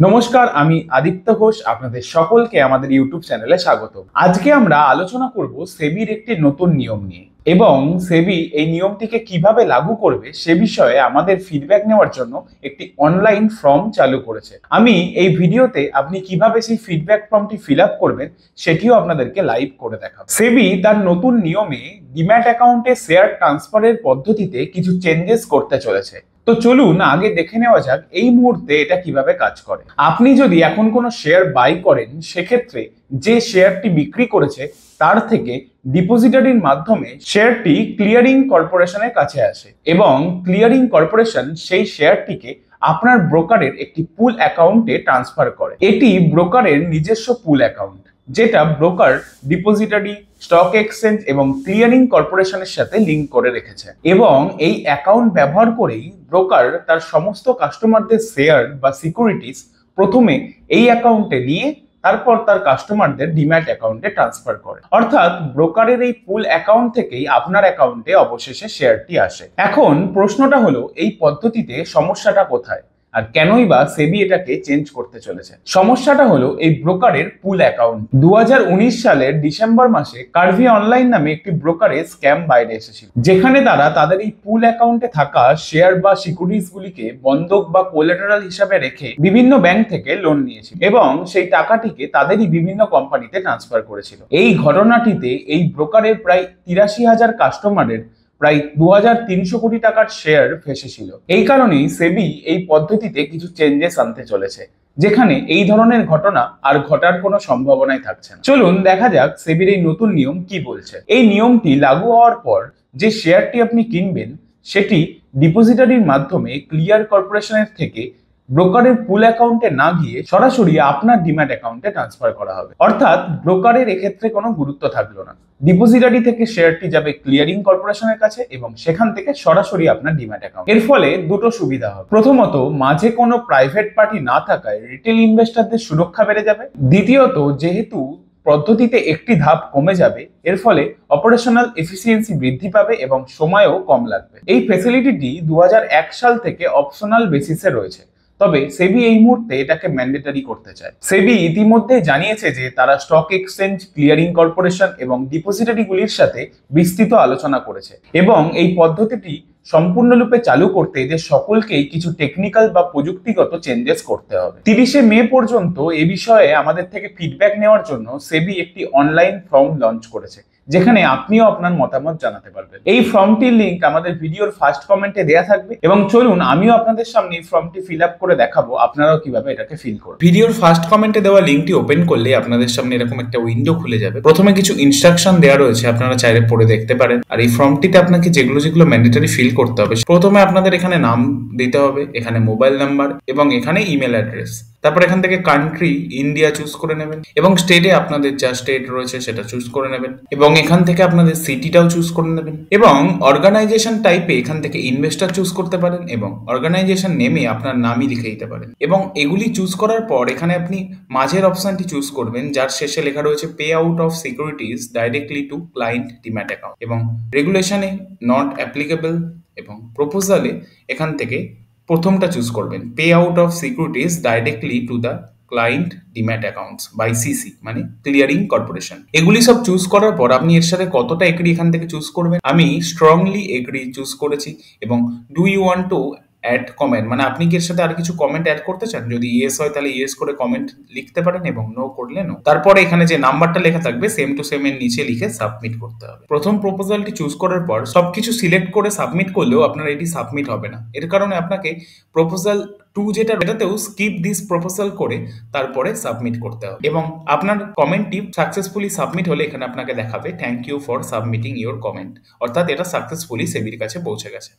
নমস্কার, আমি আদিত্য ঘোষ। আপনাদের সকলকে আমাদের ইউটিউব চ্যানেলে স্বাগত। আজকে আমরা আলোচনা করব সেবির একটি নতুন নিয়ম নিয়ে এবং সেবি এই নিয়মটিকে কিভাবে লাগু করবে সে বিষয়ে আমাদের ফিডব্যাক নেওয়ার জন্য একটি অনলাইন ফর্ম চালু করেছে। আমি এই ভিডিওতে আপনি কিভাবে সেই ফিডব্যাক ফর্মটি ফিল আপ করবেন সেটিও আপনাদেরকে লাইভ করে দেখাবো। সেবি তার নতুন নিয়মে ডিম্যাট অ্যাকাউন্টে শেয়ার ট্রান্সফারের পদ্ধতিতে কিছু চেঞ্জেস করতে চলেছে। তো চলুন আগে দেখে নেওয়া যাক এই মুহূর্তে এটা কিভাবে কাজ করে। আপনি যদি এখন কোনো শেয়ার বাই করেন, সেক্ষেত্রে যে শেয়ারটি বিক্রি করেছে তার থেকে ডিপোজিটারির মাধ্যমে শেয়ারটি ক্লিয়ারিং কর্পোরেশনের কাছে আসে এবং ক্লিয়ারিং কর্পোরেশন সেই শেয়ারটিকে আপনার ব্রোকারের একটি পুল অ্যাকাউন্টে ট্রান্সফার করে। এটি ব্রোকারের নিজস্ব পুল অ্যাকাউন্ট, যেটা ব্রোকার ডিপোজিটারি, স্টক এক্সচেঞ্জ এবং ক্লিয়ারিং কর্পোরেশনের সাথে লিংক করে রেখেছে এবং এই অ্যাকাউন্ট ব্যবহার করেই ব্রোকার তার সমস্ত কাস্টমারদের শেয়ার বা সিকিউরিটিস প্রথমে এই অ্যাকাউন্টে নিয়ে তারপর তার কাস্টমারদের ডিম্যাট অ্যাকাউন্টে ট্রান্সফার করে। অর্থাৎ ব্রোকারের এই পুল অ্যাকাউন্ট থেকেই আপনার অ্যাকাউন্টে অবশেষে শেয়ারটি আসে। এখন প্রশ্নটা হলো, এই পদ্ধতিতে সমস্যাটা কোথায় আর কেনই বা সেবি এটাকে চেঞ্জ করতে চলেছে? সমস্যাটা হলো এই ব্রোকারের পুল অ্যাকাউন্ট। 2019 সালের ডিসেম্বর মাসে কার্ভি অনলাইন নামে একটি ব্রোকারের স্ক্যাম বাইরে এসেছিল, যেখানে তারা তাদের এই পুল অ্যাকাউন্টে থাকা শেয়ার বা সিকিউরিটিজ গুলিকে বন্ধক বা কোলাটেরাল হিসাবে রেখে বিভিন্ন ব্যাংক থেকে লোন নিয়েছিল এবং সেই টাকাটিকে তাদেরই বিভিন্ন কোম্পানিতে ট্রান্সফার করেছিল। এই ঘটনাটিতে এই ব্রোকারের প্রায় 83,000 কাস্টমারের প্রায় 2,300 কোটি টাকার শেয়ার ফেসেছিল। এই কারণেই সেবি এই পদ্ধতিতে কিছু চেঞ্জেস আনতে চলেছে, যেখানে এই ধরনের ঘটনা আর ঘটার কোনো সম্ভাবনাই থাকছে না। চলুন দেখা যাক সেবির এই নতুন নিয়ম কি বলছে। এই নিয়মটি লাগু হওয়ার পর যে শেয়ারটি আপনি কিনবেন সেটি ডিপোজিটারির মাধ্যমে ক্লিয়ার কর্পোরেশনের থেকে ব্রোকারের পুল অ্যাকাউন্টে না গিয়ে সরাসরি আপনার ডিম্যাট অ্যাকাউন্টে ট্রান্সফার করা হবে। অর্থাৎ ব্রোকারের এক্ষেত্রে কোনো গুরুত্ব থাকলো না। ডিপোজিটারি থেকে শেয়ারটি যাবে ক্লিয়ারিং কর্পোরেশনের কাছে এবং সেখান থেকে সরাসরি আপনার ডিম্যাট অ্যাকাউন্ট। এর ফলে দুটো সুবিধা হবে। প্রথমত, মাঝে কোনো প্রাইভেট পার্টি না থাকায় রিটেল ইনভেস্টরদের সুরক্ষা বেড়ে যাবে। দ্বিতীয়ত, যেহেতু পদ্ধতিতে একটি ধাপ কমে যাবে, এর ফলে অপারেশনাল এফিসিয়েন্সি বৃদ্ধি পাবে এবং সময়ও কম লাগবে। এই ফ্যাসিলিটিটি 2001 সাল থেকে অপশনাল বেসিসে রয়েছে, তবে সেবি এই মুহূর্তে এটাকে ম্যান্ডেটরি করতে চায়। সেবি ইতিমধ্যে জানিয়েছে যে তারা স্টক এক্সচেঞ্জ, ক্লিয়ারিং কর্পোরেশন এবং ডিপোজিটারিগুলির সাথে বিস্তৃত আলোচনা করেছে এবং এই পদ্ধতিটি সম্পূর্ণরূপে চালু করতে এদের সকলকেই কিছু টেকনিক্যাল বা প্রযুক্তিগত চেঞ্জেস করতে হবে। 30শে মে পর্যন্ত এ বিষয়ে আমাদের থেকে ফিডব্যাক নেওয়ার জন্য সেবি একটি অনলাইন ফর্ম লঞ্চ করেছে, যেখানে আপনিও আপনার মতামত জানাতে পারবেন। এই ফর্মটির লিংক আমাদের ভিডিওর ফার্স্ট কমেন্টে দেওয়া থাকবে এবং চলুন আমিও আপনাদের সামনে এই ফর্মটি ফিল আপ করে দেখাবো, আপনারাও কিভাবে এটাকে ফিল করবেন। ভিডিওর ফার্স্ট কমেন্টে দেওয়া লিংকটি ওপেন করলে আপনাদের সামনে এরকম একটা উইন্ডো খুলে যাবে। প্রথমে কিছু ইনস্ট্রাকশন দেওয়া রয়েছে, আপনারা চাইলে পড়ে দেখতে পারেন। আর এই ফর্মটিতে আপনাকে যেগুলো যেগুলো ম্যান্ডেটরি ফিল করতে হবে, প্রথমে আপনাদের এখানে নাম দিতে হবে, এখানে মোবাইল নাম্বার এবং এখানে ইমেল অ্যাড্রেস। তারপর এখান থেকে কান্ট্রি ইন্ডিয়া চুজ করে নেবেন এবং স্টেটে আপনাদের যা স্টেট রয়েছে সেটা চুজ করে নেবেন এবং এখান থেকে আপনাদের সিটিটাও চুজ করে নেবেন এবং অর্গানাইজেশন টাইপে এখান থেকে ইনভেস্টর চুজ করতে পারেন এবং অর্গানাইজেশন নেমে আপনার নামই লিখে দিতে পারেন। এবং এগুলি চুজ করার পর এখানে আপনি মাঝের অপশনটি চুজ করবেন, যার শেষে লেখা রয়েছে pay out of securities directly to client demat account এবং রেগুলেশনে নট অ্যাপ্লিকেবল এবং প্রপোজালে এখান থেকে প্রথমটা চুজ করবেন, pay out of securities directly to the client demat accounts by CC মানে ক্লিয়ারিং কর্পোরেশন। এগুলি সব চুজ করার পর আপনি এর সাথে কতটা এগ্রি এখান থেকে চুজ করবেন। আমি স্ট্রংলি এগ্রি চুজ করেছি এবং do you want to add comment মানে আপনি কি এর সাথে আর কিছু কমেন্ট অ্যাড করতে চান? যদি ইয়েস হয় তাহলে ইয়েস করে কমেন্ট লিখতে পারেন এবং নো করলে নো। তারপরে এখানে যে নাম্বারটা লেখা থাকবে সেম টু সেম এর নিচে লিখে সাবমিট করতে হবে। প্রথম প্রপোজালটি চুজ করার পর সবকিছু সিলেক্ট করে সাবমিট করলেও আপনার এটি সাবমিট হবে না। এর কারণে আপনাকে প্রপোজাল 2 যেটা এটাতেও স্কিপ দিস প্রপোজাল করে তারপরে সাবমিট করতে হবে এবং আপনার কমেন্টটি সাকসেসফুলি সাবমিট হলে এখানে আপনাকে দেখাবে thank you for submitting your comment, অর্থাৎ এটা সাকসেসফুলি সেবির কাছে পৌঁছে গেছে।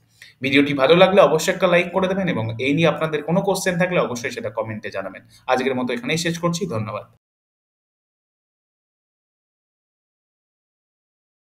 ভিডিওটি ভালো লাগলে অবশ্যই একটা লাইক করে দেবেন এবং এই নিয়ে আপনাদের কোনো কোশ্চেন থাকলে অবশ্যই সেটা কমেন্টে জানাবেন। আজকের মতো এখানেই শেষ করছি, ধন্যবাদ।